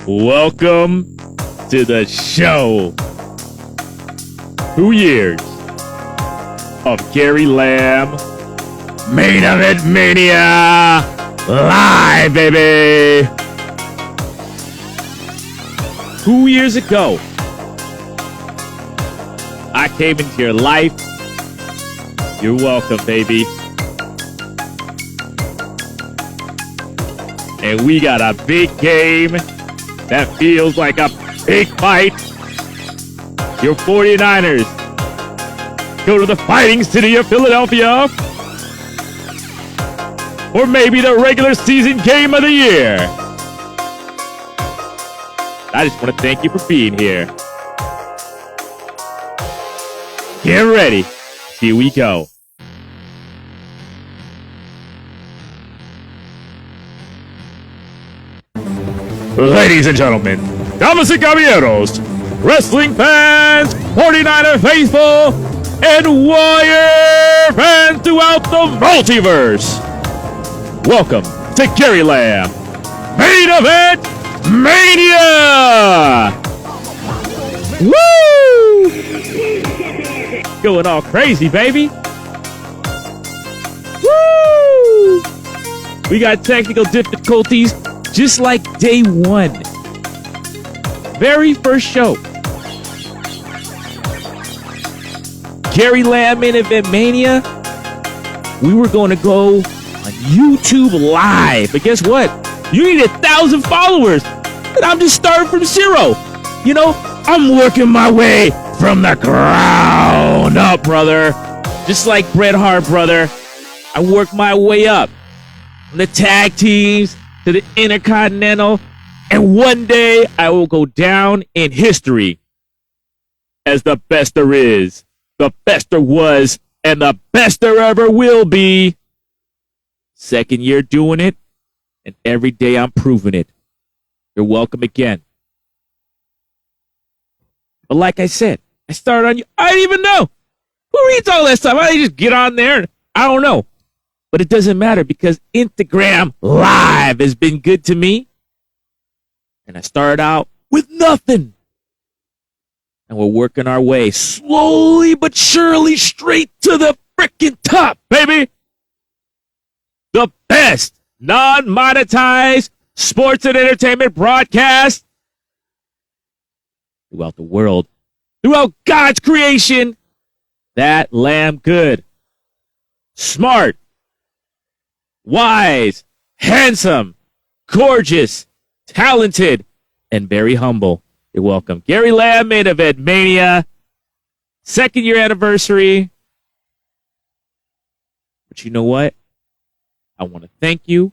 Welcome to the show. 2 years of Gary Lamm, Main Event Mania, live, baby. 2 years ago, I came into your life. You're welcome, baby. And we got a big game that feels like a big fight. Your 49ers go to the fighting city of Philadelphia. Or maybe the regular season game of the year. I just want to thank you for being here. Get ready. Here we go. Ladies and gentlemen, damas y caballeros, wrestling fans, 49er faithful, and Warrior fans throughout the multiverse. Welcome to Gary Lamm, Main Event Mania! Woo! Going all crazy, baby. Woo! We got technical difficulties just like day one. Very first show. Gary Lamm Main Event Mania. We were going to go on YouTube Live. But guess what? You need 1,000 followers. And I'm just starting from zero. You know, I'm working my way from the ground up, brother. Just like Bret Hart, brother. I work my way up. From the tag teams to the Intercontinental. And one day I will go down in history as the best there is, the best there was, and the best there ever will be. Second year doing it, and every day I'm proving it. You're welcome again. But like I said, I started on you. I didn't even know. Who reads all that stuff? I just get on there. I don't know. But it doesn't matter because Instagram Live has been good to me. And I started out with nothing. And we're working our way slowly but surely straight to the freaking top, baby. The best non-monetized sports and entertainment broadcast throughout the world, throughout God's creation. That Lamm good, smart, wise, handsome, gorgeous, talented, and very humble. You're welcome. Gary Lamm, Main Event Mania, 2nd year anniversary. But you know what? I want to thank you,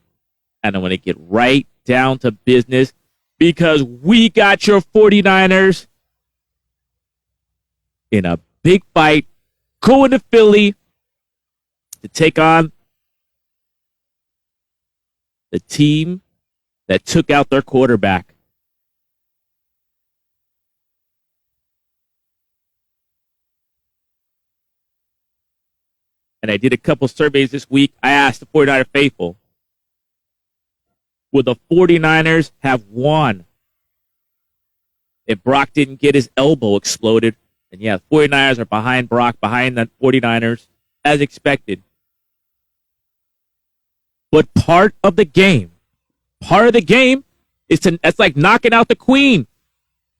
and I want to get right down to business because we got your 49ers in a big fight going to Philly to take on the team that took out their quarterback. And I did a couple surveys this week. I asked the 49er faithful, would the 49ers have won if Brock didn't get his elbow exploded? And yeah, the 49ers are behind Brock, behind the 49ers, as expected. But part of the game is that's like knocking out the queen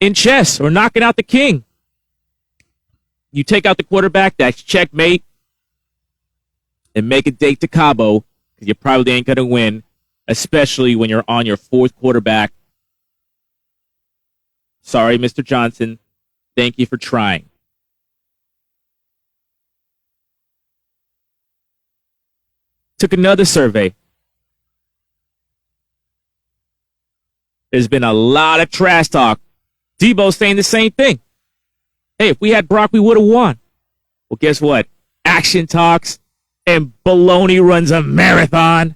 in chess or knocking out the king. You take out the quarterback, that's checkmate, and make a date to Cabo because you probably ain't going to win, especially when you're on your 4th quarterback. Sorry, Mr. Johnson. Thank you for trying. Took another survey. There's been a lot of trash talk. Debo saying the same thing. Hey, if we had Brock, we would have won. Well, guess what? Action talks and baloney runs a marathon.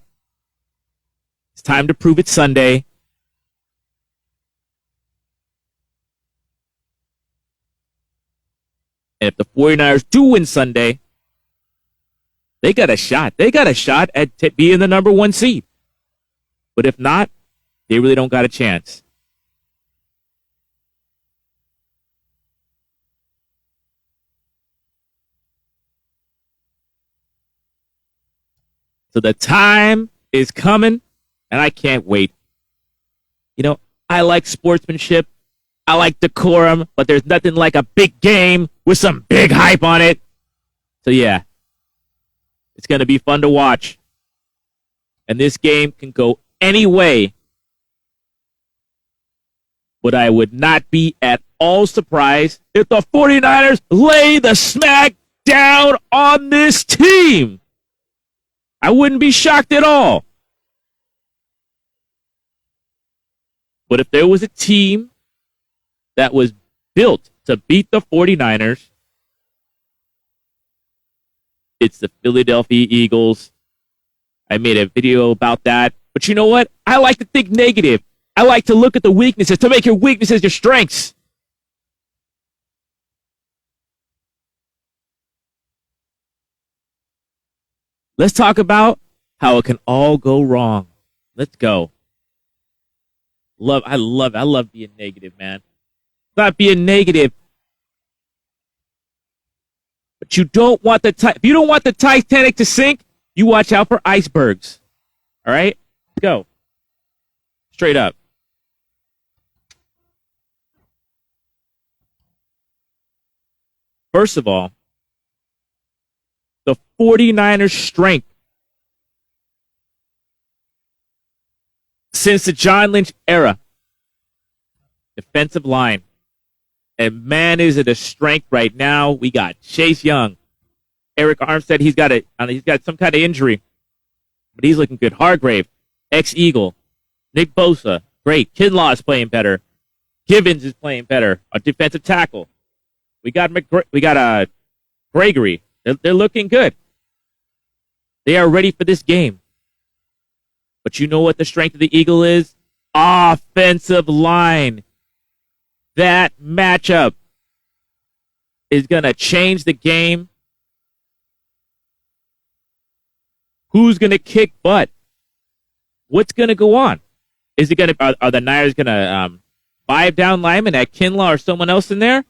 It's time to prove it Sunday. And if the 49ers do win Sunday, they got a shot. They got a shot at being the number 1 seed. But if not, they really don't got a chance. So the time is coming, and I can't wait. You know, I like sportsmanship. I like decorum, but there's nothing like a big game with some big hype on it. So yeah, it's going to be fun to watch. And this game can go any way. But I would not be at all surprised if the 49ers lay the smack down on this team. I wouldn't be shocked at all. But if there was a team that was built to beat the 49ers, it's the Philadelphia Eagles. I made a video about that. But you know what? I like to think negative. I like to look at the weaknesses to make your weaknesses your strengths. Let's talk about how it can all go wrong. Let's go. I love being negative, man. Not being negative. But you don't want if you don't want the Titanic to sink, you watch out for icebergs. All right? Let's go. Straight up. First of all, the 49ers' strength since the John Lynch era, defensive line. And man, is it a strength right now. We got Chase Young. Eric Armstead, he's got some kind of injury, but he's looking good. Hargrave, ex-Eagle. Nick Bosa, great. Kinlaw is playing better. Gibbons is playing better. A defensive tackle. We got Gregory. They're looking good. They are ready for this game. But you know what the strength of the Eagle is? Offensive line. That matchup is going to change the game. Who's going to kick butt? What's going to go on? Is it going to are the Niners going to 5 down linemen at Kinlaw or someone else in there?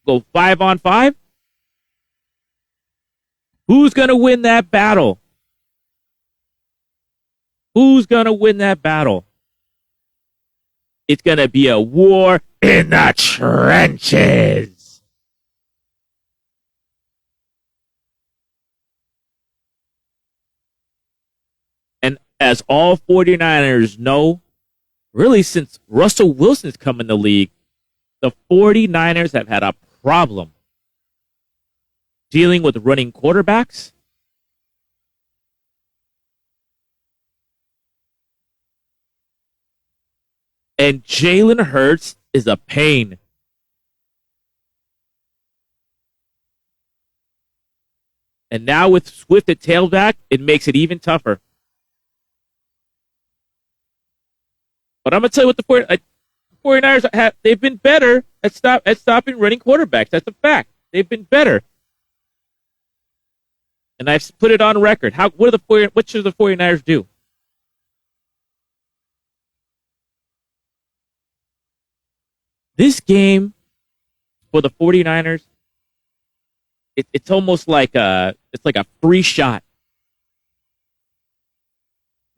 Go 5-on-5? Who's going to win that battle? Who's going to win that battle? It's going to be a war in the trenches. And as all 49ers know, really since Russell Wilson's come in the league, the 49ers have had a problem dealing with running quarterbacks. And Jalen Hurts is a pain. And now with Swift at tailback, it makes it even tougher. But I'm going to tell you what the 49ers have. They've been better at stopping running quarterbacks. That's a fact. They've been better. And I've put it on record. What should the 49ers do? This game for the 49ers, it's almost like a free shot.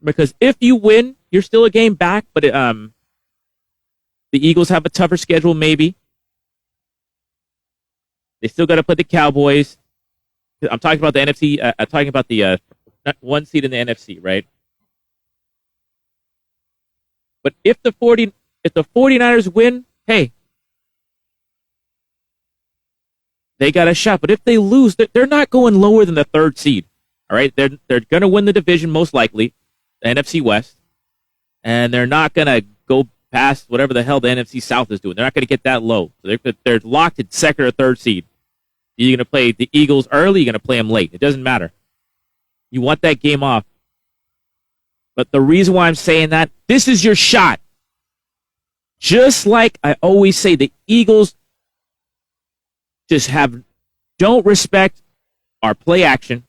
Because if you win, you're still a game back, but the Eagles have a tougher schedule maybe. They still got to play the Cowboys. I'm talking about the NFC. I'm talking about the one seed in the NFC, right? But if the 49ers win, hey, they got a shot. But if they lose, they're not going lower than the 3rd seed. All right, they're going to win the division most likely, the NFC West, and they're not going to go past whatever the hell the NFC South is doing. They're not going to get that low. So they're locked at 2nd or 3rd seed. You're going to play the Eagles early, you're going to play them late. It doesn't matter. You want that game off. But the reason why I'm saying that, this is your shot. Just like I always say, the Eagles don't respect our play action.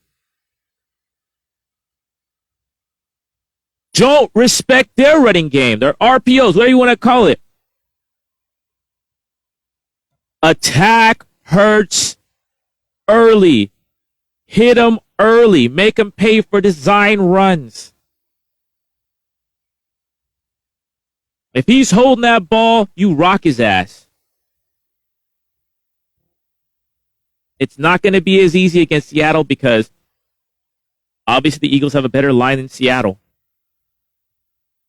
Don't respect their running game, their RPOs, whatever you want to call it. Attack Hurts early. Hit him early. Make him pay for design runs. If he's holding that ball, you rock his ass. It's not going to be as easy against Seattle because obviously the Eagles have a better line than Seattle.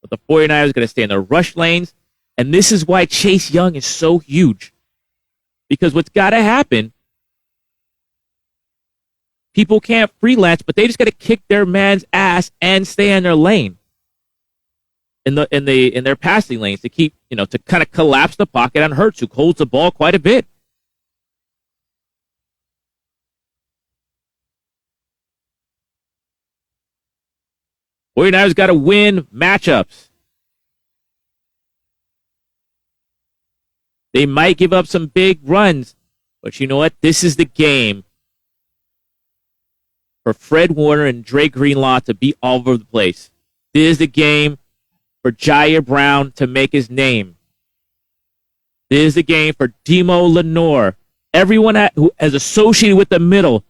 But the 49ers are going to stay in the rush lanes. And this is why Chase Young is so huge. Because what's got to happen, people can't freelance, but they just got to kick their man's ass and stay in their lane. In their passing lanes to keep, to kind of collapse the pocket on Hurts, who holds the ball quite a bit. 49ers got to win matchups. They might give up some big runs, but you know what? This is the game for Fred Warner and Dre Greenlaw to be all over the place. This is the game for Jair Brown to make his name. This is the game for Demo Lenore. Everyone who is associated with the middle,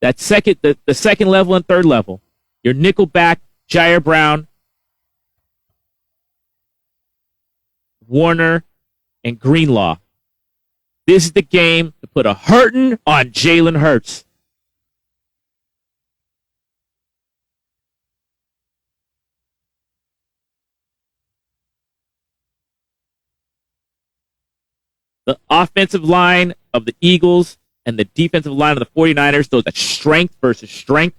that the second level and third level. Your nickelback, Jair Brown, Warner, and Greenlaw. This is the game to put a hurtin' on Jalen Hurts. The offensive line of the Eagles and the defensive line of the 49ers, those are strength versus strength.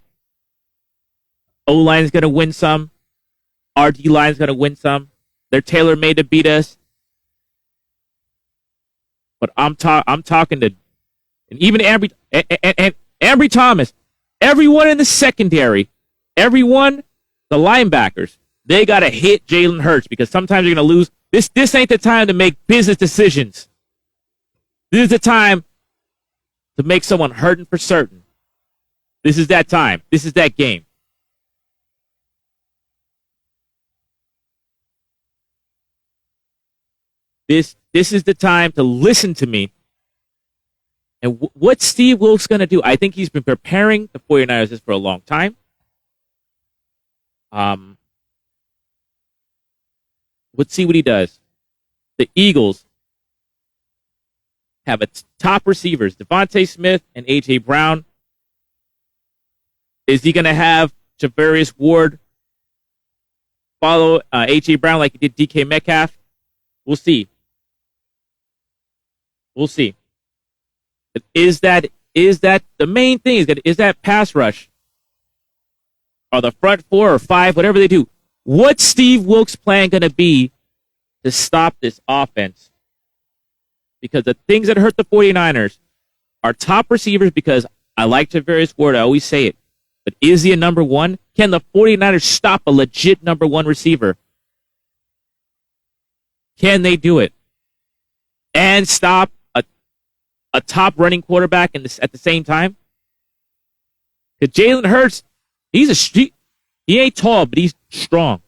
O-line is going to win some. Our D-line is going to win some. They're tailor-made to beat us. But I'm talking to, and even Ambry Thomas, everyone in the secondary, everyone, the linebackers, they got to hit Jalen Hurts because sometimes you're going to lose. This ain't the time to make business decisions. This is the time to make someone hurting for certain. This is that time. This is that game. This is the time to listen to me. And what's Steve Wilkes going to do? I think he's been preparing the 49ers for a long time. Let's see what he does. The Eagles have its top receivers, Devontae Smith and A.J. Brown. Is he going to have Javarius Ward follow A.J. Brown like he did DK Metcalf? We'll see. We'll see. But is that the main thing? Is that pass rush? Or the front 4 or 5, whatever they do. What's Steve Wilkes' plan going to be to stop this offense? Because the things that hurt the 49ers are top receivers, because I like Javarius Ward, I always say it. But is he a number one? Can the 49ers stop a legit number one receiver? Can they do it? And stop a top running quarterback at the same time? Because Jalen Hurts, he ain't tall, but he's strong.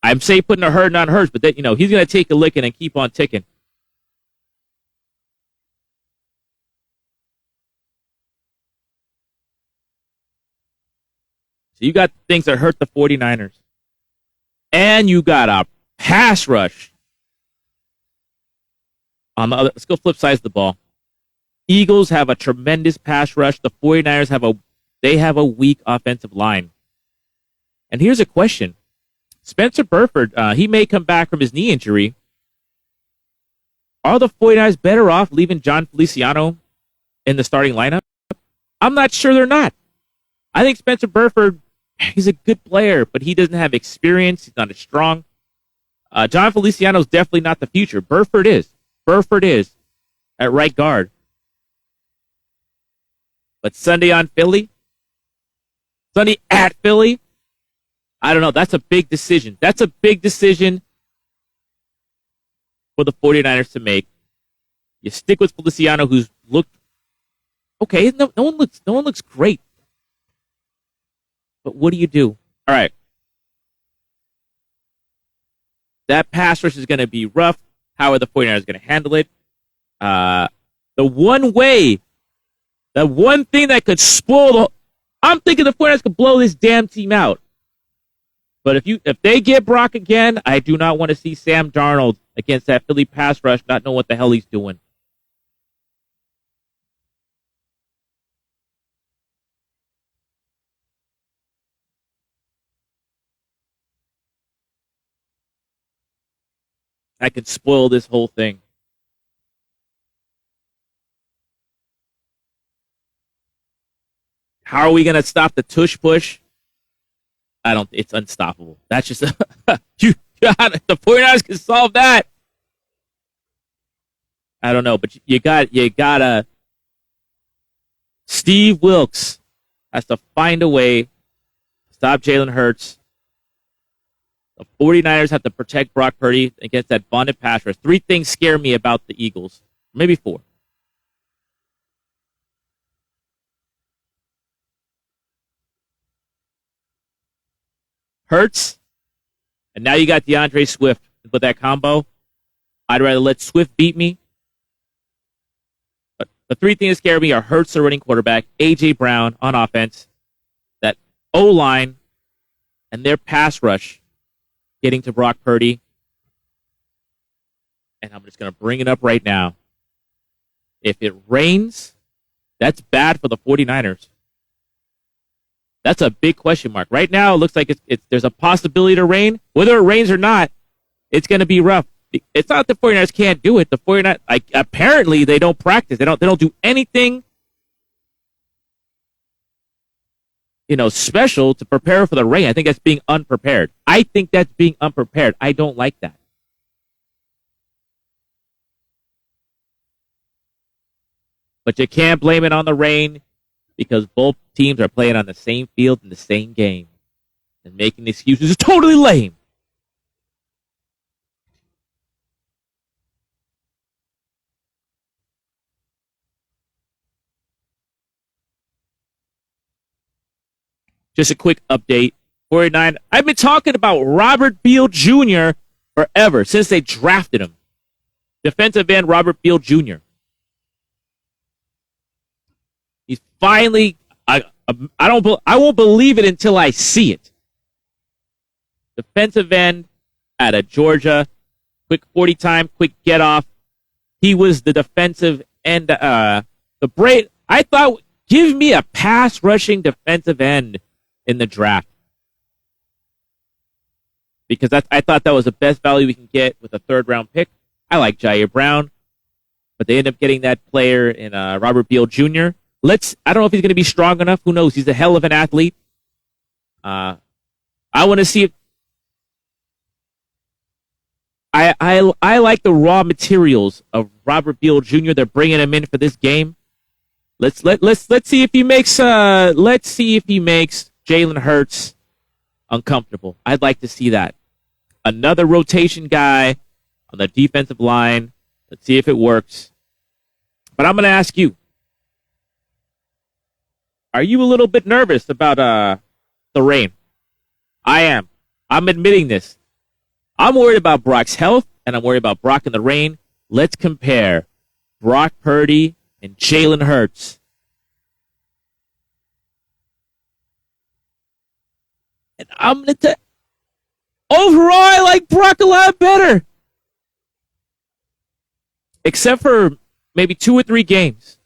I'm saying putting a hurting on Hurts, but that, he's going to take a licking and keep on ticking. So you got things that hurt the 49ers. And you got a pass rush. Let's go flip sides of the ball. Eagles have a tremendous pass rush. The 49ers have a weak offensive line. And here's a question. Spencer Burford, he may come back from his knee injury. Are the 49ers better off leaving John Feliciano in the starting lineup? I'm not sure they're not. I think Spencer Burford, he's a good player, but he doesn't have experience. He's not as strong. John Feliciano is definitely not the future. Burford is. Burford is at right guard. But Sunday at Philly, I don't know. That's a big decision. That's a big decision for the 49ers to make. You stick with Feliciano, who's looked okay. No one looks great. But what do you do? All right. That pass rush is going to be rough. How are the 49ers going to handle it? The one way The one thing that could spoil the... I'm thinking the 49ers could blow this damn team out. But if they get Brock again, I do not want to see Sam Darnold against that Philly pass rush not know what the hell he's doing. I could spoil this whole thing. How are we going to stop the tush push? It's unstoppable. That's just, the 49ers can solve that. I don't know, but you gotta, Steve Wilkes has to find a way to stop Jalen Hurts. The 49ers have to protect Brock Purdy against that bonded pass rush. 3 things scare me about the Eagles. Maybe 4. Hurts, and now you got DeAndre Swift with that combo. I'd rather let Swift beat me. But the 3 things that scare me are Hurts, the running quarterback, A.J. Brown on offense, that O-line, and their pass rush getting to Brock Purdy. And I'm just going to bring it up right now. If it rains, that's bad for the 49ers. That's a big question mark. Right now, it looks like there's a possibility to rain. Whether it rains or not, it's going to be rough. It's not that the 49ers can't do it. The 49ers, apparently, they don't practice. They don't do anything, special to prepare for the rain. I think that's being unprepared. I don't like that. But you can't blame it on the rain, because both teams are playing on the same field in the same game. And making excuses is totally lame. Just a quick update. 49. I've been talking about Robert Beal Jr. forever, since they drafted him. Defensive end Robert Beal Jr. He's finally... I won't believe it until I see it. Defensive end out of Georgia. Quick 40 time, quick get off. He was the defensive end. I thought, give me a pass rushing defensive end in the draft. Because I thought that was the best value we can get with a 3rd round pick. I like Jair Brown, but they end up getting that player in Robert Beal Jr. I don't know if he's going to be strong enough. Who knows? He's a hell of an athlete. I want to see if I like the raw materials of Robert Beal Jr. They're bringing him in for this game. Let's see if he makes Jalen Hurts uncomfortable. I'd like to see that. Another rotation guy on the defensive line. Let's see if it works. But I'm going to ask you. Are you a little bit nervous about the rain? I am. I'm admitting this. I'm worried about Brock's health, and I'm worried about Brock in the rain. Let's compare Brock Purdy and Jalen Hurts. And I'm going to tell overall, I like Brock a lot better. Except for maybe 2 or 3 games.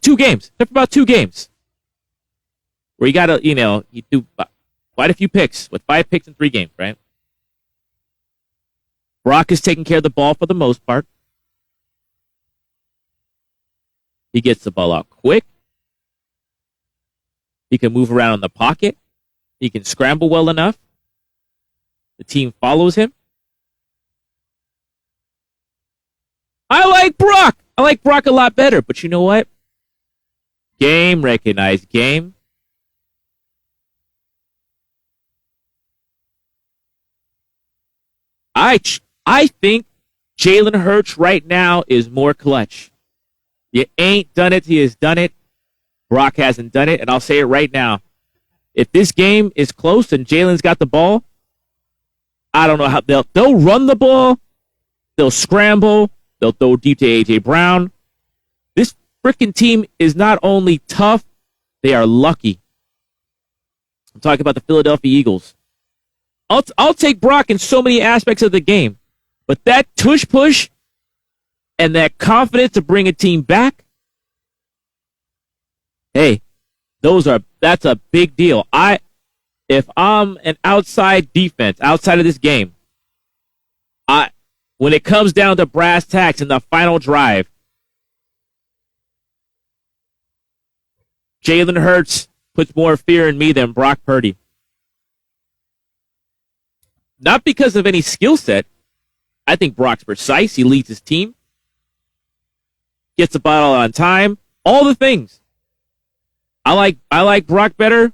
2 games. Except for about 2 games. Where you got to, you do quite a few picks with 5 picks in 3 games, right? Brock is taking care of the ball for the most part. He gets the ball out quick. He can move around in the pocket. He can scramble well enough. The team follows him. I like Brock. I like Brock a lot better. But you know what? Game recognized game. I think Jalen Hurts right now is more clutch. You ain't done it. He has done it. Brock hasn't done it. And I'll say it right now. If this game is close and Jalen's got the ball, I don't know how they'll run the ball. They'll scramble. They'll throw deep to A.J. Brown. freaking team is not only tough, they are lucky. I'm talking about the Philadelphia Eagles. I'll take Brock in so many aspects of the game, but that tush push and that confidence to bring a team back, hey, that's a big deal. If I'm an outside defense, outside of this game, when it comes down to brass tacks in the final drive, Jalen Hurts puts more fear in me than Brock Purdy. Not because of any skill set. I think Brock's precise. He leads his team. Gets the ball on time. All the things. I like Brock better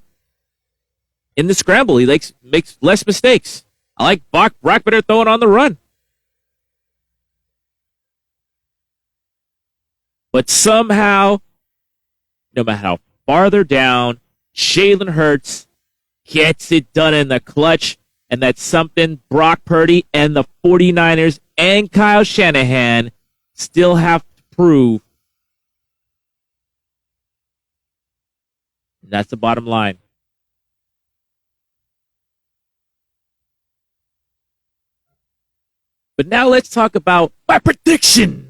in the scramble. He makes less mistakes. I like Brock better throwing on the run. But somehow, no matter how farther down, Jalen Hurts gets it done in the clutch, and that's something Brock Purdy and the 49ers and Kyle Shanahan still have to prove. And that's the bottom line. But now let's talk about my prediction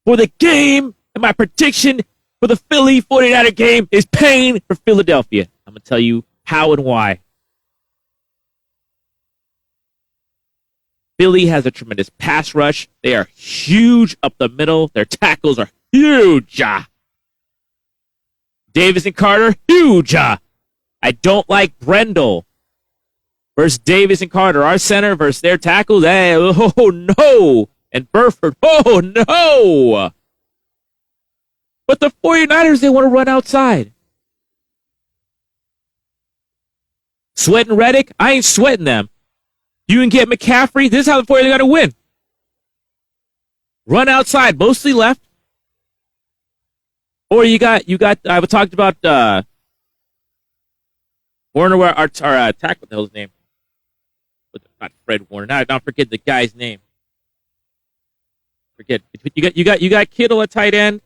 for the game, and my prediction for the Philly 49er game is pain for Philadelphia. I'm going to tell you how and why. Philly has a tremendous pass rush. They are huge up the middle. Their tackles are huge. Davis and Carter, huge. I don't like Brendel versus Davis and Carter. Our center versus their tackles. Hey, oh, no. And Burford, oh, no. But the 49ers, they want to run outside. Sweating Reddick? I ain't sweating them. You can get McCaffrey. This is how the 49ers got to win. Run outside, mostly left. Or you got. I talked about Warner, our tackle. What the hell's his name? Not Fred Warner. Now don't forget the guy's name. Forget. You got Kittle at tight end.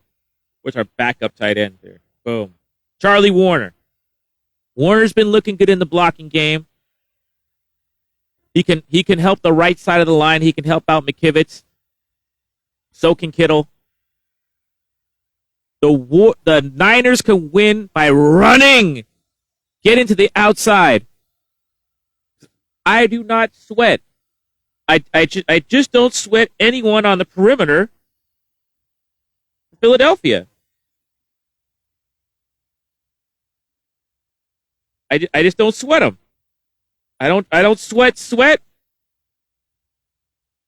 Where's our backup tight end there? Boom. Charlie Warner. Warner's been looking good in the blocking game. He can help the right side of the line. He can help out McKivitz. So can Kittle. The Niners can win by running. Get into the outside. I do not sweat. I just don't sweat anyone on the perimeter. Philadelphia. I just don't sweat them. I don't sweat.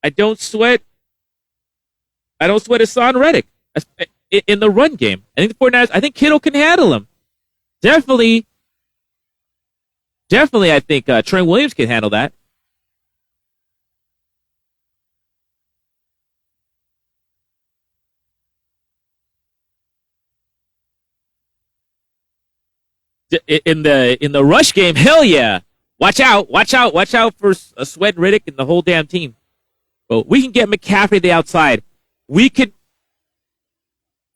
I don't sweat Hassan Reddick in the run game. I think the 49ers, I think Kittle can handle him. Definitely, I think Trent Williams can handle that. In the rush game, hell yeah. Watch out for Sweat Riddick and the whole damn team. But we can get McCaffrey the outside.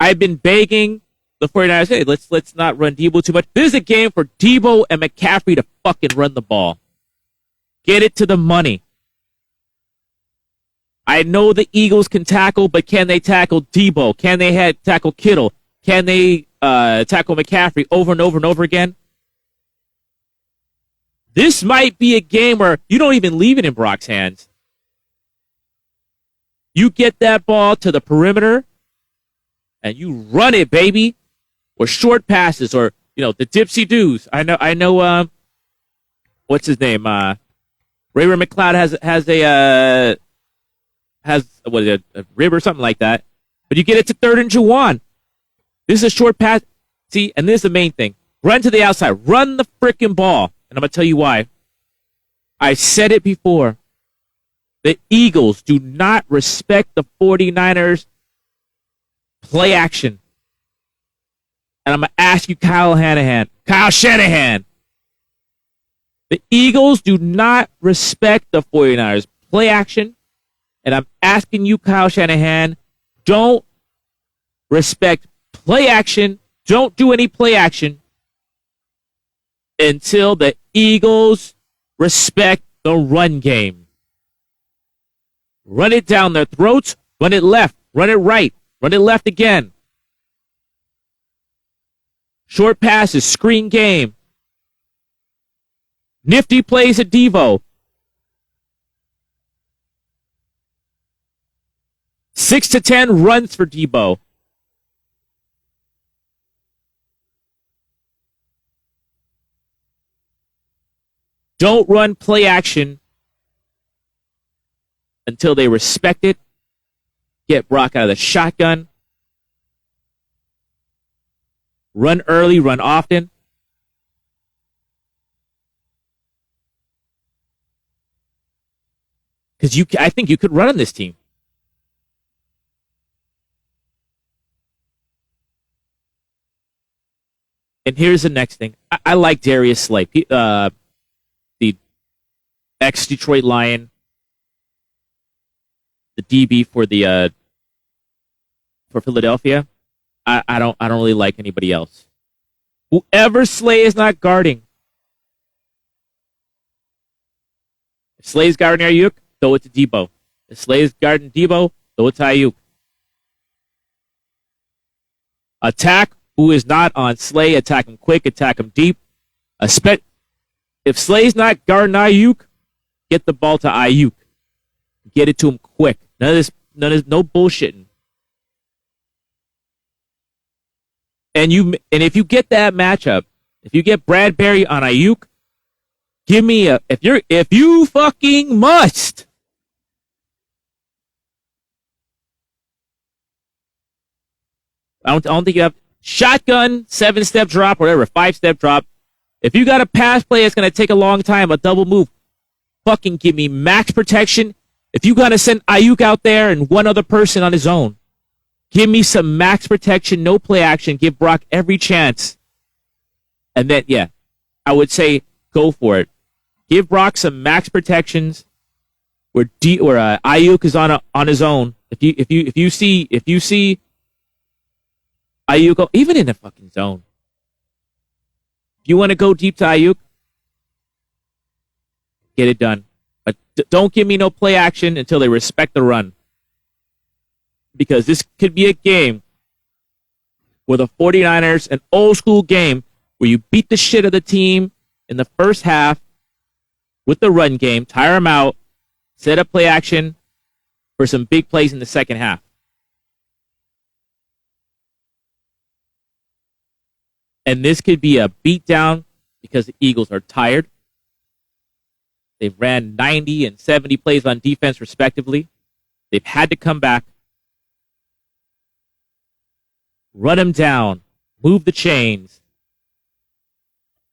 I've been begging the 49ers, hey, let's not run Debo too much. This is a game for Debo and McCaffrey to fucking run the ball. Get it to the money. I know the Eagles can tackle, but can they tackle Debo? Can they tackle Kittle? Can they tackle McCaffrey over and over and over again? This might be a game where you don't even leave it in Brock's hands. You get that ball to the perimeter, and you run it, baby. Or short passes, or the dipsy doos. I know. What's his name? Ray McLeod has a rib or something like that. But you get it to 3rd and Juwan. This is a short pass. See, and this is the main thing. Run to the outside. Run the frickin' ball. And I'm going to tell you why. I said it before. The Eagles do not respect the 49ers play action. And I'm going to ask you, Kyle Shanahan. The Eagles do not respect the 49ers play action. And I'm asking you, Kyle Shanahan, don't respect play action. Don't do any play action until the Eagles respect the run game. Run it down their throats. Run it left. Run it right. Run it left again. Short passes. Screen game. Nifty plays at Devo. 6 to 10 runs for Debo. Don't run play action until they respect it. Get Brock out of the shotgun. Run early, run often. Because I think you could run on this team. And here's the next thing. I like Darius Slay, the ex-Detroit Lion, the DB for Philadelphia. I don't really like anybody else. Whoever Slay is not guarding. If Slay's guarding Ayuk, throw it to Debo. If Slay's guarding Debo, throw it to Ayuk. Attack who is not on Slay. Attack him quick. Attack him deep. If Slay's not guarding Ayuk, get the ball to Ayuk. Get it to him quick. No bullshitting. And if you get that matchup, if you get Bradbury on Ayuk, give me if you fucking must. I don't think you have shotgun, 7-step drop, whatever, 5-step drop. If you got a pass play, it's gonna take a long time, a double move. Fucking give me max protection. If you gotta send Ayuk out there and one other person on his own, give me some max protection, no play action. Give Brock every chance. And then, yeah, I would say go for it. Give Brock some max protections where Ayuk is on his own. If you see Ayuk, even in the fucking zone, if you want to go deep to Ayuk, get it done. But don't give me no play action until they respect the run. Because this could be a game where the 49ers, an old school game, where you beat the shit of the team in the first half with the run game, tire them out, set up play action for some big plays in the second half. And this could be a beatdown because the Eagles are tired. They've ran 90 and 70 plays on defense, respectively. They've had to come back. Run them down. Move the chains.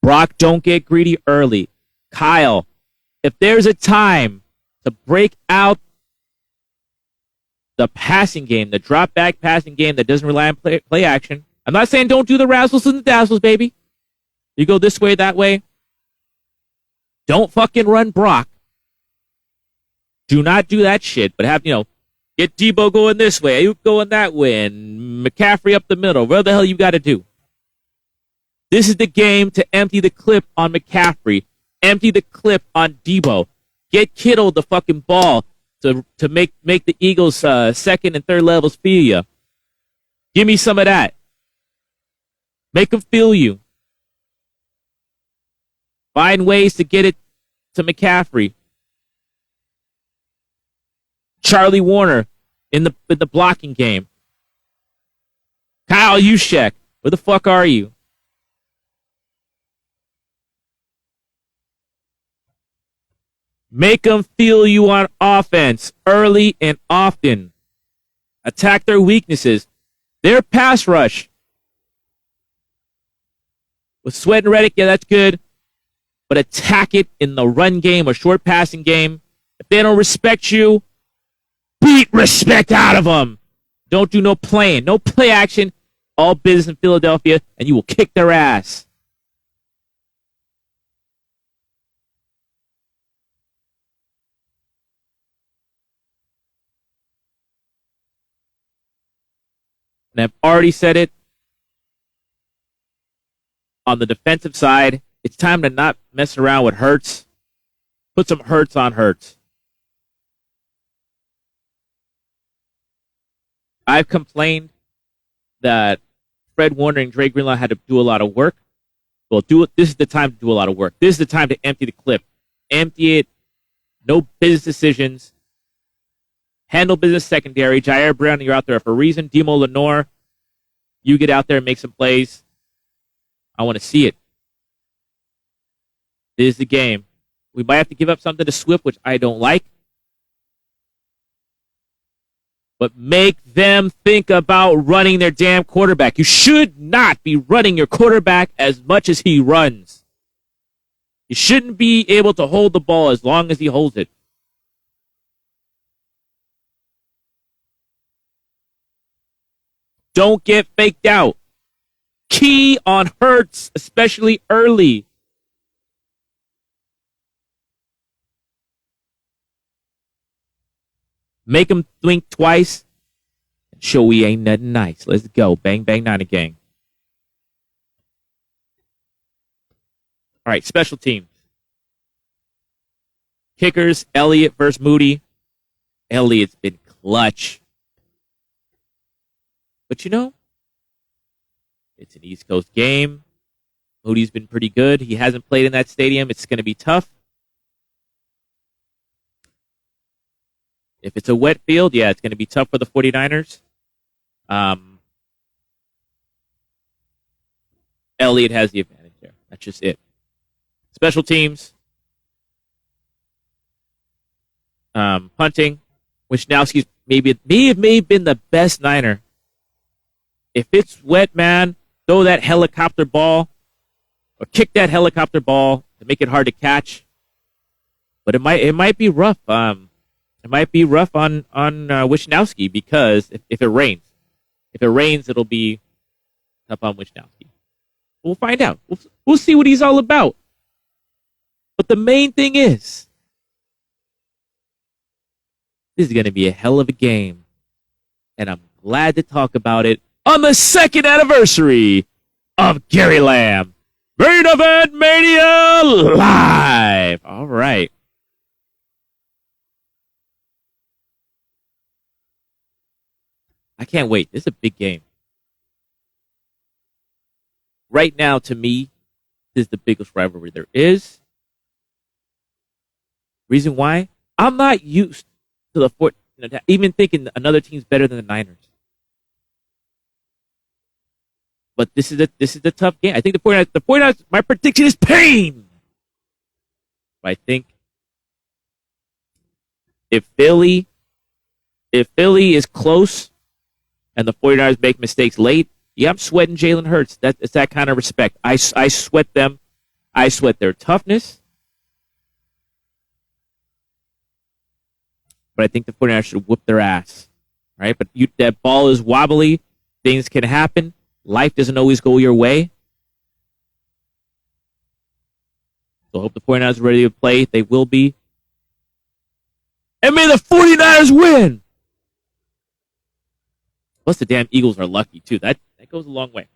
Brock, don't get greedy early. Kyle, if there's a time to break out the passing game, the drop back passing game that doesn't rely on play action, I'm not saying don't do the razzles and the dazzles, baby. You go this way, that way. Don't fucking run Brock. Do not do that shit, but get Debo going this way, Ayuk going that way, and McCaffrey up the middle. Whatever the hell you got to do. This is the game to empty the clip on McCaffrey. Empty the clip on Debo. Get Kittle the fucking ball to make the Eagles second and third levels feel you. Give me some of that. Make them feel you. Find ways to get it to McCaffrey. Charlie Warner in the blocking game. Kyle Juszczyk, where the fuck are you? Make them feel you on offense early and often. Attack their weaknesses. Their pass rush. With Sweat and Reddick, yeah, that's good. But attack it in the run game or short passing game. If they don't respect you, beat respect out of them. Don't do no playing. No play action. All business in Philadelphia, and you will kick their ass. And I've already said it. On the defensive side, it's time to not mess around with Hurts. Put some Hurts on Hurts. I've complained that Fred Warner and Dre Greenlaw had to do a lot of work. Well, this is the time to do a lot of work. This is the time to empty the clip. Empty it. No business decisions. Handle business secondary. Jair Brown, you're out there for a reason. Demo Lenore, you get out there and make some plays. I want to see it. This is the game. We might have to give up something to Swift, which I don't like. But make them think about running their damn quarterback. You should not be running your quarterback as much as he runs. You shouldn't be able to hold the ball as long as he holds it. Don't get faked out. Key on Hurts, especially early. Make him think twice. And show we ain't nothing nice. Let's go. Bang, bang, Niner gang. All right, special teams. Kickers, Elliott versus Moody. Elliott's been clutch. But you know, it's an East Coast game. Moody's been pretty good. He hasn't played in that stadium. It's going to be tough. If it's a wet field, yeah, it's going to be tough for the 49ers. Elliott has the advantage there. That's just it. Special teams. Punting. Wisnowski's may have been the best Niner. If it's wet, man, throw that helicopter ball or kick that helicopter ball to make it hard to catch. But it might be rough. It might be rough on Wisnowski because if it rains. If it rains, it'll be tough on Wisnowski. We'll find out. We'll see what he's all about. But the main thing is, this is going to be a hell of a game. And I'm glad to talk about it on the second anniversary of Gary Lamm. Main Event Mania Live. All right. I can't wait. This is a big game. Right now, to me, this is the biggest rivalry there is. Reason why? I'm not used to the even thinking another team's better than the Niners. But this is a tough game. I think the 49ers, my prediction is pain. But I think if Philly is close and the 49ers make mistakes late, yeah, I'm sweating Jalen Hurts. It's that kind of respect. I sweat them. I sweat their toughness. But I think the 49ers should whoop their ass. Right? But that ball is wobbly. Things can happen. Life doesn't always go your way. So I hope the 49ers are ready to play. They will be. And may the 49ers win! Plus the damn Eagles are lucky, too. That goes a long way.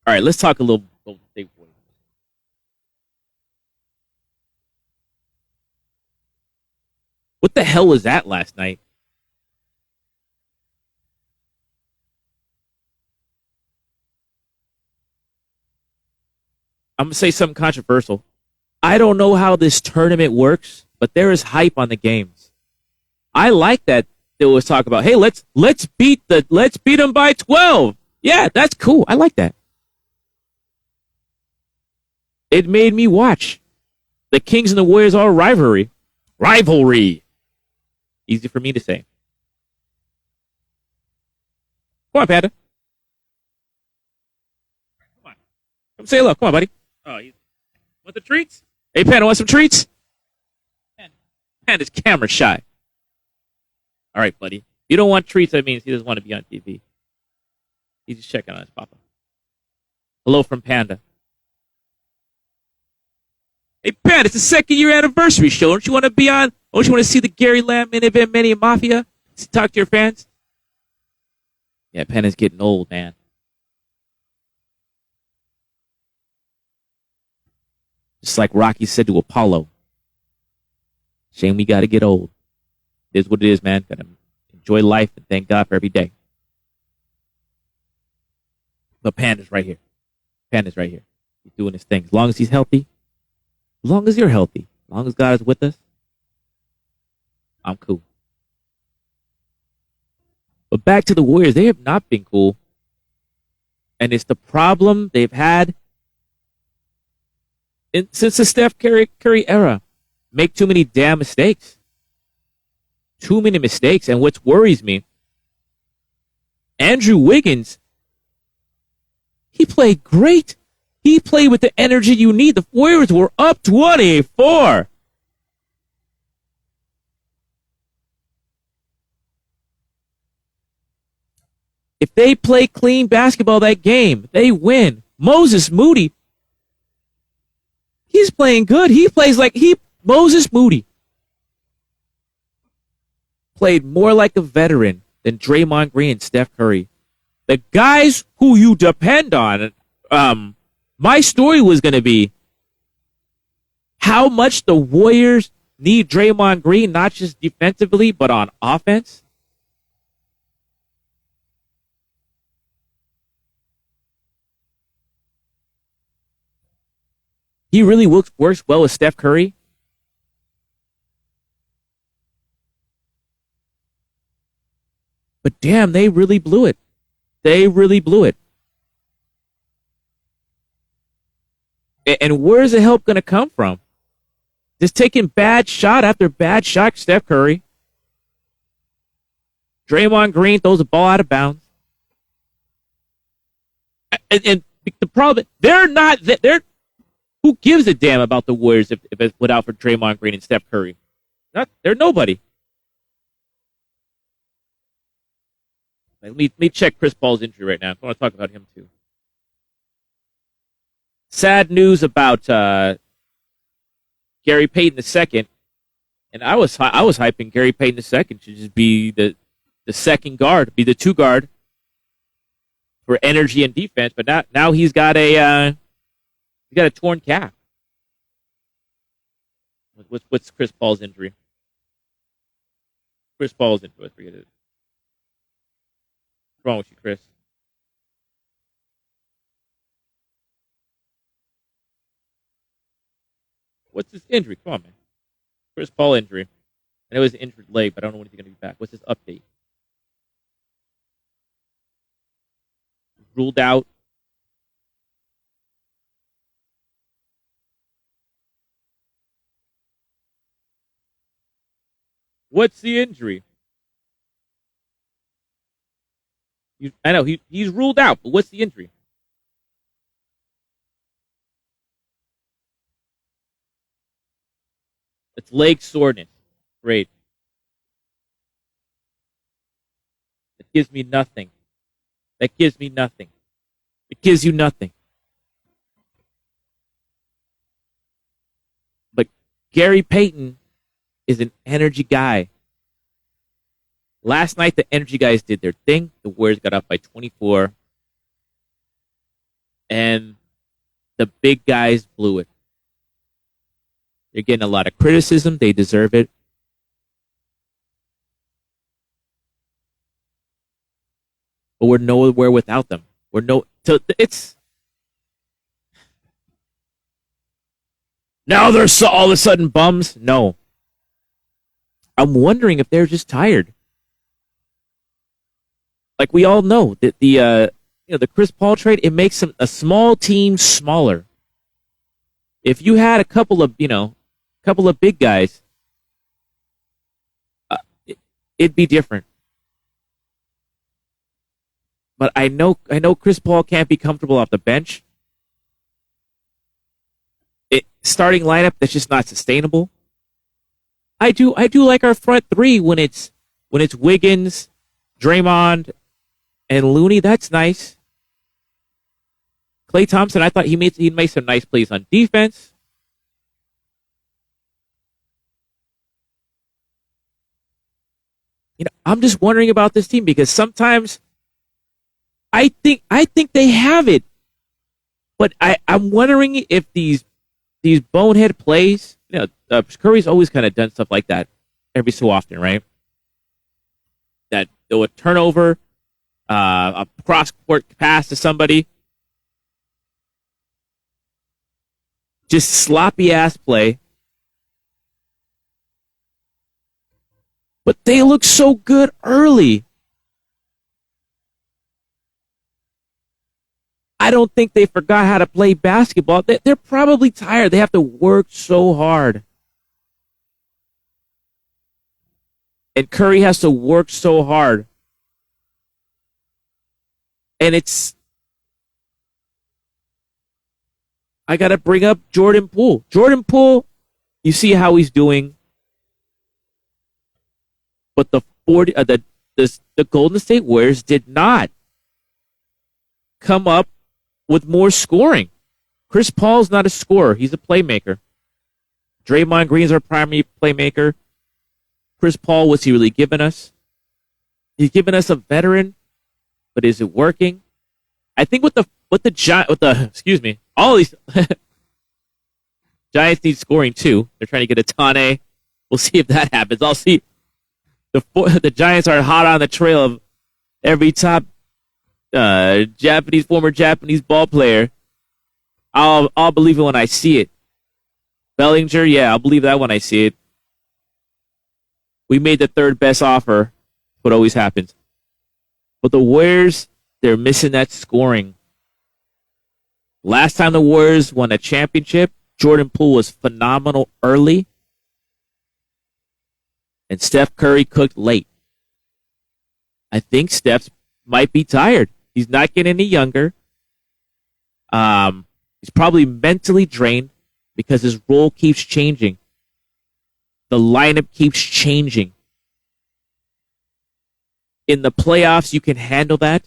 All right, let's talk a little Golden State Warriors. What the hell was that last night? I'm going to say something controversial. I don't know how this tournament works, but there is hype on the games. I like that there was talk about, hey, let's beat them by 12. Yeah, that's cool. I like that. It made me watch the Kings and the Warriors all rivalry. Easy for me to say. Come on, Panda. Come on. Come say hello. Come on, buddy. Oh, you want the treats? Hey, Panda, want some treats? Panda's camera shy. All right, buddy. You don't want treats, that means he doesn't want to be on TV. He's just checking on his papa. Hello from Panda. Hey, Panda, it's the second year anniversary show. Don't you want to be on? Don't you want to see the Gary Lamm Main Event Mania Mafia? Talk to your fans? Yeah, Penn is getting old, man. Just like Rocky said to Apollo. Shame we got to get old. It is what it is, man. Got to enjoy life and thank God for every day. But Penn is right here. Penn is right here. He's doing his thing. As long as he's healthy, as long as you're healthy, as long as God is with us, I'm cool. But back to the Warriors, they have not been cool. And it's the problem they've had since the Steph Curry era. Make too many damn mistakes. Too many mistakes. And what worries me, Andrew Wiggins, he played great. He played with the energy you need. The Warriors were up 24. If they play clean basketball that game, they win. Moses Moody, he's playing good. He plays like Moses Moody played more like a veteran than Draymond Green and Steph Curry. The guys who you depend on. My story was going to be how much the Warriors need Draymond Green, not just defensively, but on offense. He really works well with Steph Curry. But damn, they really blew it. They really blew it. And where's the help going to come from? Just taking bad shot after bad shot, Steph Curry. Draymond Green throws the ball out of bounds. And the problem, they're who gives a damn about the Warriors if it's without for Draymond Green and Steph Curry? They're nobody. Let me check Chris Paul's injury right now. I want to talk about him too. Sad news about Gary Payton II, and I was hyping Gary Payton II to just be the second guard, be the two guard for energy and defense. But now he's got a torn calf. What's Chris Paul's injury? Chris Paul's injury. Let's forget it. What's wrong with you, Chris? What's his injury? Come on, man. Chris Paul injury. I know it was an injured leg, but I don't know when he's going to be back. What's his update? Ruled out. What's the injury? I know he's ruled out, but what's the injury? It's leg soreness. Great. That gives me nothing. That gives me nothing. It gives you nothing. But Gary Payton is an energy guy. Last night, the energy guys did their thing. The Warriors got up by 24. And the big guys blew it. They're getting a lot of criticism. They deserve it. But we're nowhere without them. It's now they're all of a sudden bums. No, I'm wondering if they're just tired. Like we all know that the Chris Paul trade, it makes a small team smaller. If you had a couple of big guys, it'd be different. But I know Chris Paul can't be comfortable off the bench. Starting lineup that's just not sustainable. I do like our front three when it's Wiggins, Draymond, and Looney. That's nice. Klay Thompson, I thought he made some nice plays on defense. I'm just wondering about this team because sometimes I think they have it, but I'm wondering if these bonehead plays. Curry's always kind of done stuff like that every so often, right? That they'll a turnover, a cross court pass to somebody, just sloppy ass play. But they look so good early. I don't think they forgot how to play basketball. They're probably tired. They have to work so hard. And Curry has to work so hard. And I got to bring up Jordan Poole. Jordan Poole, you see how he's doing. But the Golden State Warriors did not come up with more scoring. Chris Paul's not a scorer. He's a playmaker. Draymond Green's our primary playmaker. Chris Paul, what's he really giving us? He's giving us a veteran, but is it working? I think all these Giants need scoring too. They're trying to get a Tane. We'll see if that happens. I'll see. The Giants are hot on the trail of every top former Japanese ball player. I'll believe it when I see it. Bellinger, yeah, I'll believe that when I see it. We made the third best offer. What always happens. But the Warriors, they're missing that scoring. Last time the Warriors won a championship, Jordan Poole was phenomenal early. And Steph Curry cooked late. I think Steph might be tired. He's not getting any younger. He's probably mentally drained because his role keeps changing. The lineup keeps changing. In the playoffs, you can handle that.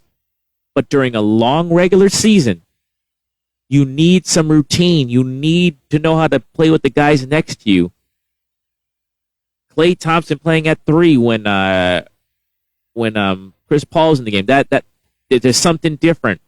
But during a long regular season, you need some routine. You need to know how to play with the guys next to you. Klay Thompson playing at 3 when Chris Paul's in the game. That there's something different.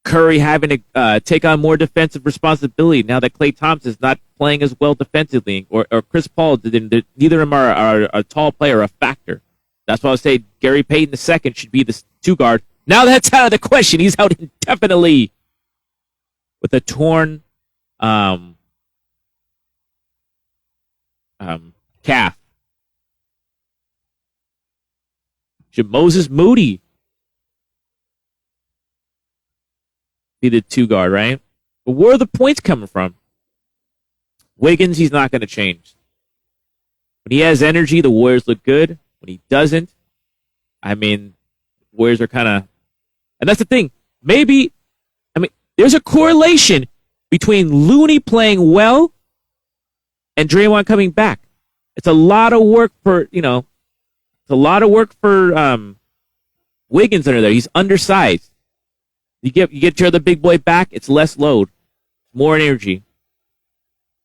Curry having to take on more defensive responsibility now that Klay Thompson is not playing as well defensively, or Chris Paul. Neither of them are a tall player, a factor. That's why I would say Gary Payton II should be the 2 guard. Now that's out of the question. He's out indefinitely with a torn calf. Should Moses Moody be the 2 guard, right? But where are the points coming from? Wiggins, he's not going to change. When he has energy, the Warriors look good. When he doesn't, Warriors are kind of... And that's the thing. There's a correlation between Looney playing well and Draymond coming back. It's a lot of work for, Wiggins under there. He's undersized. You get your other big boy back, it's less load, more energy.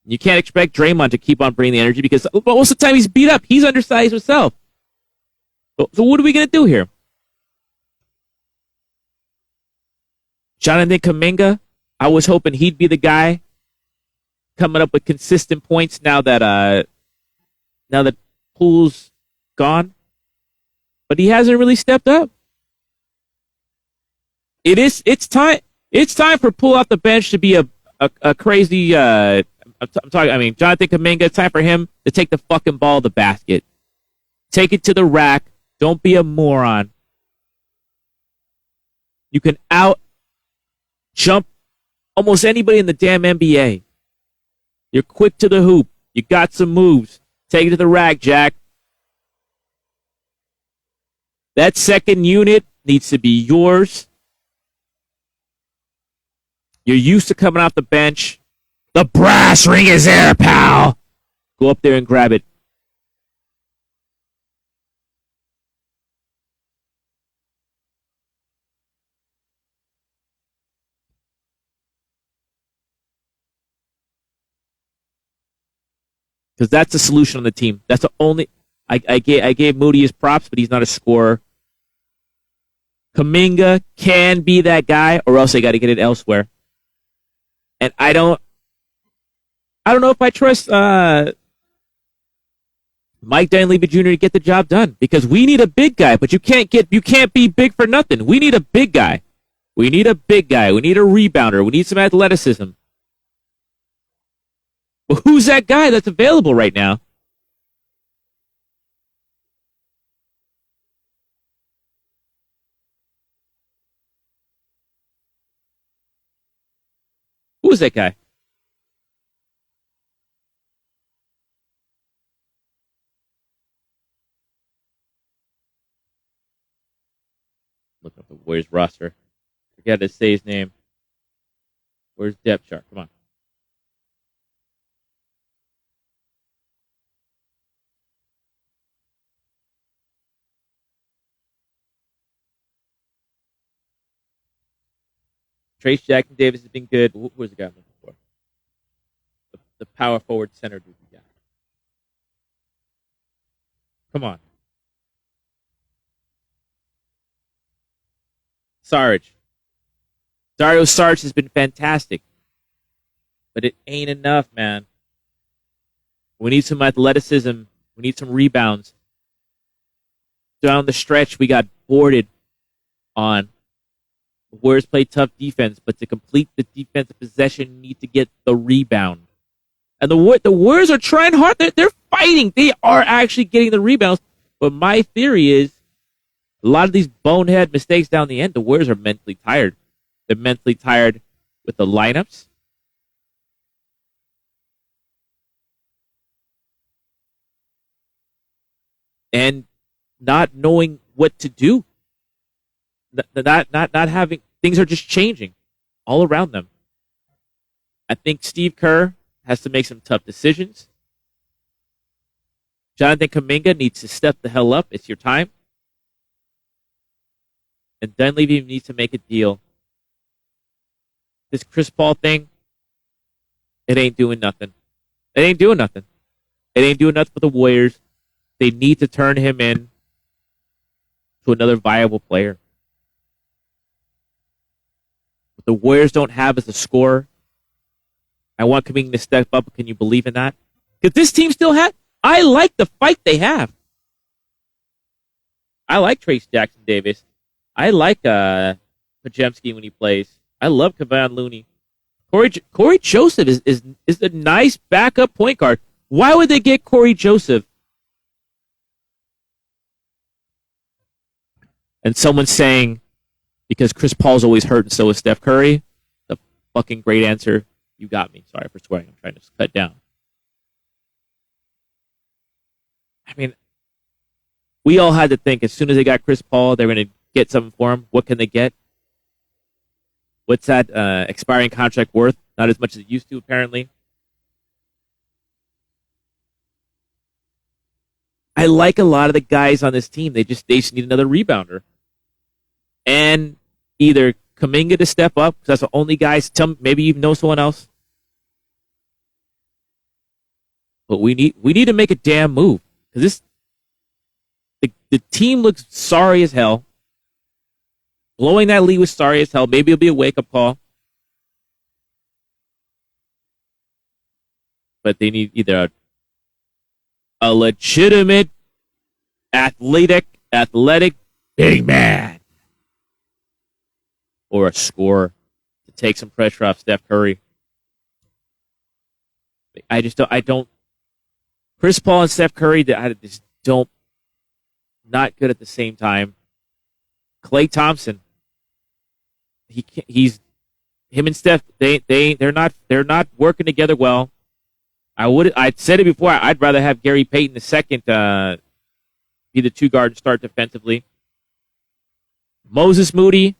You can't expect Draymond to keep on bringing the energy because most of the time he's beat up. He's undersized himself. So what are we going to do here? Jonathan Kuminga, I was hoping he'd be the guy coming up with consistent points now that Poole's gone. But he hasn't really stepped up. It's time for Poole off the bench to be a crazy Jonathan Kuminga. It's time for him to take the fucking ball to the basket. Take it to the rack. Don't be a moron. You can jump almost anybody in the damn NBA. You're quick to the hoop. You got some moves. Take it to the rack, Jack. That second unit needs to be yours. You're used to coming off the bench. The brass ring is there, pal. Go up there and grab it. Because that's the solution on the team. That's the only... I gave Moody his props, but he's not a scorer. Kuminga can be that guy, or else they got to get it elsewhere. And I don't know if I trust Mike Dunleavy Jr. to get the job done, because we need a big guy, but you can't be big for nothing. We need a big guy. We need a big guy. We need a rebounder. We need some athleticism. Well, who's that guy that's available right now? Who is that guy? Look up the Warriors roster. Forget to say his name. Where's depth chart? Come on. Trace Jackson Davis has been good. Who's the guy I'm looking for? The power forward center dude we got. Come on. Sarge. Dario Sarge has been fantastic. But it ain't enough, man. We need some athleticism. We need some rebounds. Down the stretch, we got boarded on. The Warriors play tough defense, but to complete the defensive possession, you need to get the rebound. And the Warriors are trying hard. They're fighting. They are actually getting the rebounds. But my theory is a lot of these bonehead mistakes down the end, the Warriors are mentally tired. They're mentally tired with the lineups. And not knowing what to do. Not having, things are just changing all around them. I think Steve Kerr has to make some tough decisions. Jonathan Kuminga needs to step the hell up. It's your time. And Dunleavy needs to make a deal. This Chris Paul thing, it ain't doing nothing. It ain't doing nothing. It ain't doing nothing for the Warriors. They need to turn him in to another viable player. What the Warriors don't have is a scorer. I want Kuminga to step up. Can you believe in that? Because this team still has. I like the fight they have. I like Trace Jackson Davis. I like Pajemski when he plays. I love Kevon Looney. Corey Joseph is a nice backup point guard. Why would they get Corey Joseph? And someone's saying, because Chris Paul's always hurt and so is Steph Curry. The fucking great answer. You got me. Sorry for swearing. I'm trying to cut down. I mean, we all had to think as soon as they got Chris Paul, they're going to get something for him. What can they get? What's that expiring contract worth? Not as much as it used to, apparently. I like a lot of the guys on this team. They just need another rebounder. And either Kuminga to step up, because that's the only guys. Maybe you know someone else. But we need to make a damn move. Because the team looks sorry as hell. Blowing that lead was sorry as hell. Maybe it'll be a wake-up call. But they need either a legitimate, athletic big man or a scorer to take some pressure off Steph Curry. I don't. Chris Paul and Steph Curry, I just don't. Not good at the same time. Klay Thompson. He's him and Steph. They're not working together well. I'd said it before. I'd rather have Gary Payton II be the two guard and start defensively. Moses Moody.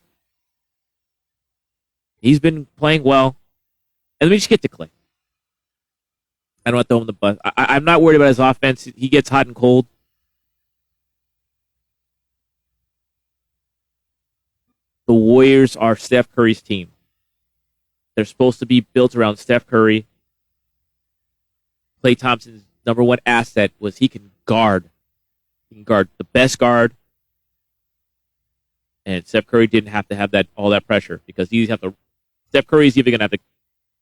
He's been playing well. And let me just get to Klay. I don't want to throw him the bus. I'm not worried about his offense. He gets hot and cold. The Warriors are Steph Curry's team. They're supposed to be built around Steph Curry. Klay Thompson's number one asset was he can guard. He can guard the best guard. And Steph Curry didn't have to have that all that pressure because Steph Curry is either going to have to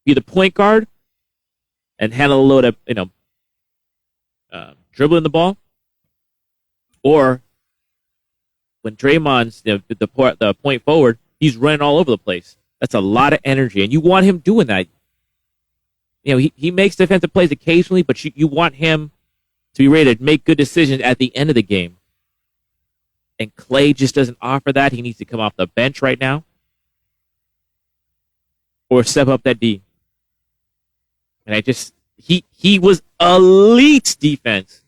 be the point guard and handle a load of dribbling the ball, or when Draymond's the point forward, he's running all over the place. That's a lot of energy, and you want him doing that. He makes defensive plays occasionally, but you want him to be ready to make good decisions at the end of the game. And Clay just doesn't offer that. He needs to come off the bench right now or step up that D. And he was elite defense,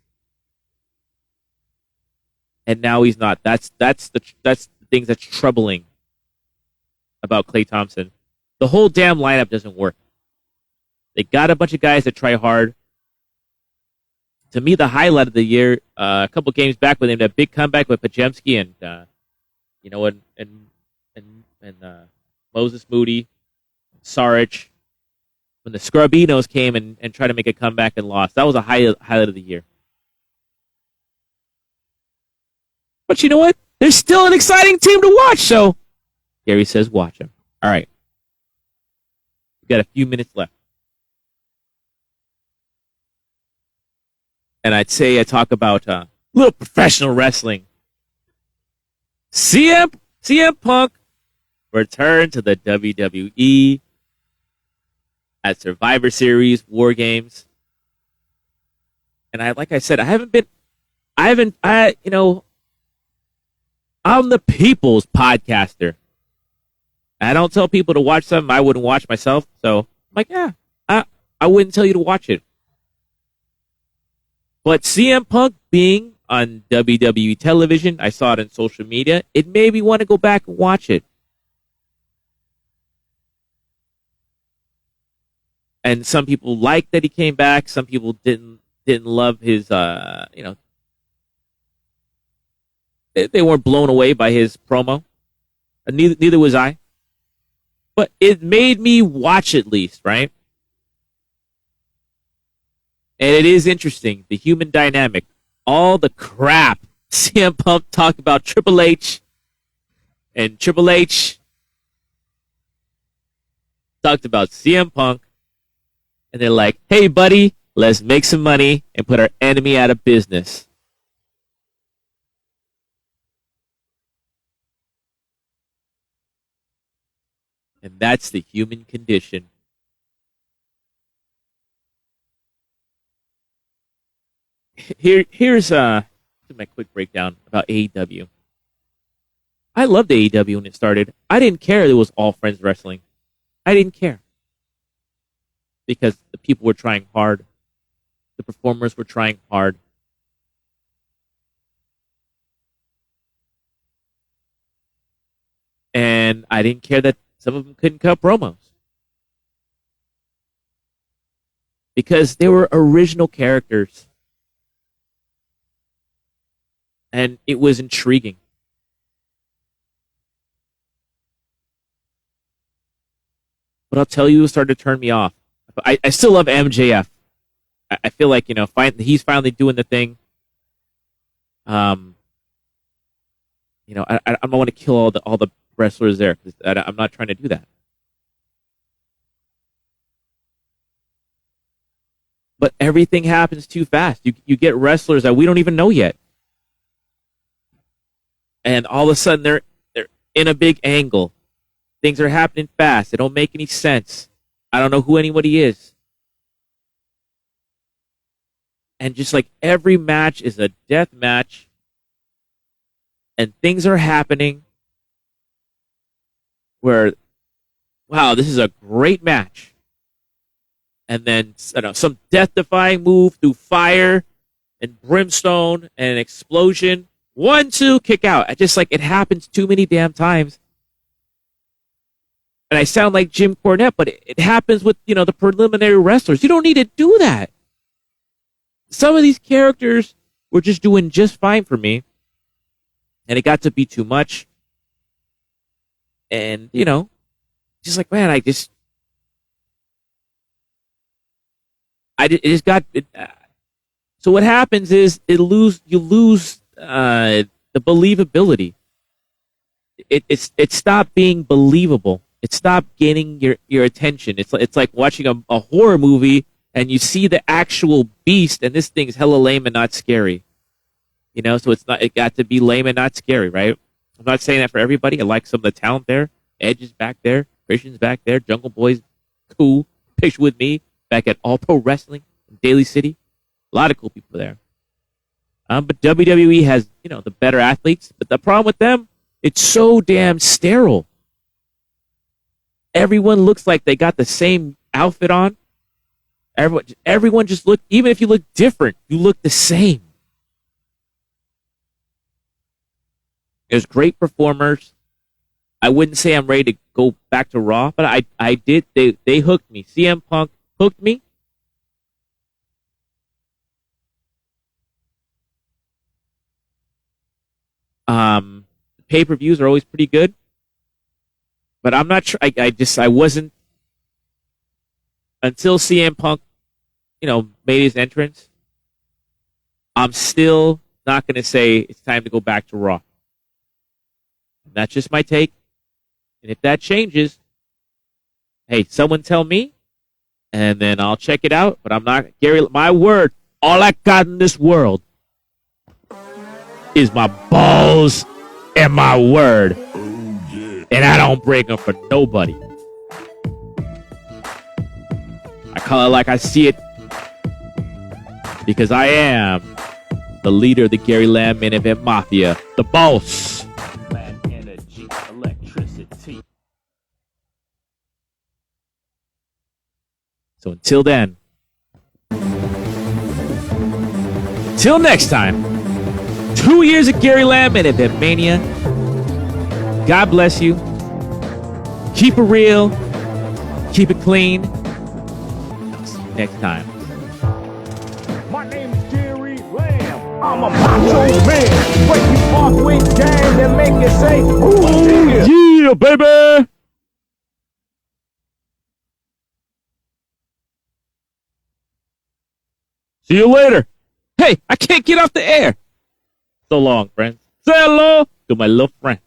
and now he's not. That's the things that's troubling about Klay Thompson. The whole damn lineup doesn't work. They got a bunch of guys that try hard. To me, the highlight of the year, a couple games back with him, that big comeback with Pajemski and Moses Moody, Saric, when the Scrubbinos came and tried to make a comeback and lost. That was a highlight of the year. But you know what? There's still an exciting team to watch, so Gary says watch them. All right. We've got a few minutes left. And I'd say I talk about a little professional wrestling. CM Punk returned to the WWE at Survivor Series War Games. And like I said, I'm the people's podcaster. I don't tell people to watch something I wouldn't watch myself. So I'm like, yeah, I wouldn't tell you to watch it. But CM Punk being on WWE television, I saw it on social media, it made me want to go back and watch it. And some people liked that he came back. Some people didn't love his, they weren't blown away by his promo. Neither was I. But it made me watch at least, right? And it is interesting, the human dynamic. All the crap CM Punk talked about Triple H, and Triple H talked about CM Punk, and they're like, hey, buddy, let's make some money and put our enemy out of business. And that's the human condition. Here's my quick breakdown about AEW. I loved AEW when it started. I didn't care it was all friends wrestling. I didn't care. Because the people were trying hard. The performers were trying hard. And I didn't care that some of them couldn't cut promos. Because they were original characters. And it was intriguing. But I'll tell you, it started to turn me off. I still love MJF. I feel like, he's finally doing the thing. I don't want to kill all the wrestlers there, because I'm not trying to do that. But everything happens too fast. You get wrestlers that we don't even know yet. And all of a sudden they're in a big angle. Things are happening fast. They don't make any sense. I don't know who anybody is. And just like every match is a death match. And things are happening where, wow, this is a great match. And then some death-defying move through fire and brimstone and an explosion. 1, 2, kick out. It happens too many damn times. And I sound like Jim Cornette, but it happens with, the preliminary wrestlers. You don't need to do that. Some of these characters were just doing just fine for me. And it got to be too much. And, just like, man, so what happens is you lose the believability. it stopped being believable. It stopped gaining your attention. It's like watching a horror movie and you see the actual beast, and this thing's hella lame and not scary. You know, so it got to be lame and not scary, right? I'm not saying that for everybody. I like some of the talent there. Edge is back there. Christian's back there. Jungle Boy's cool. Picture with me back at All Pro Wrestling in Daly City. A lot of cool people there. But WWE has, the better athletes. But the problem with them, it's so damn sterile. Everyone looks like they got the same outfit on. Everyone just look, even if you look different, you look the same. There's great performers. I wouldn't say I'm ready to go back to Raw, but I did. They hooked me. CM Punk hooked me. Pay-per-views are always pretty good, but I'm not sure. I wasn't until CM Punk, made his entrance. I'm still not going to say it's time to go back to Raw. That's just my take. And if that changes, hey, someone tell me, and then I'll check it out. But I'm not, Gary, my word, all I got in this world is my balls and my word. And I don't break them for nobody. I call it like I see it because I am the leader of the Gary Lamm Main Event Mafia, the boss. So until then, till next time, 2 years of Gary Lamm Main Event Mania. God bless you. Keep it real. Keep it clean. See you next time. My name is Gary Lamm. I'm a macho man. Break you off with game and make you say, ooh, yeah, baby. See you later. Hey, I can't get off the air. So long, friends. Say hello to my little friend.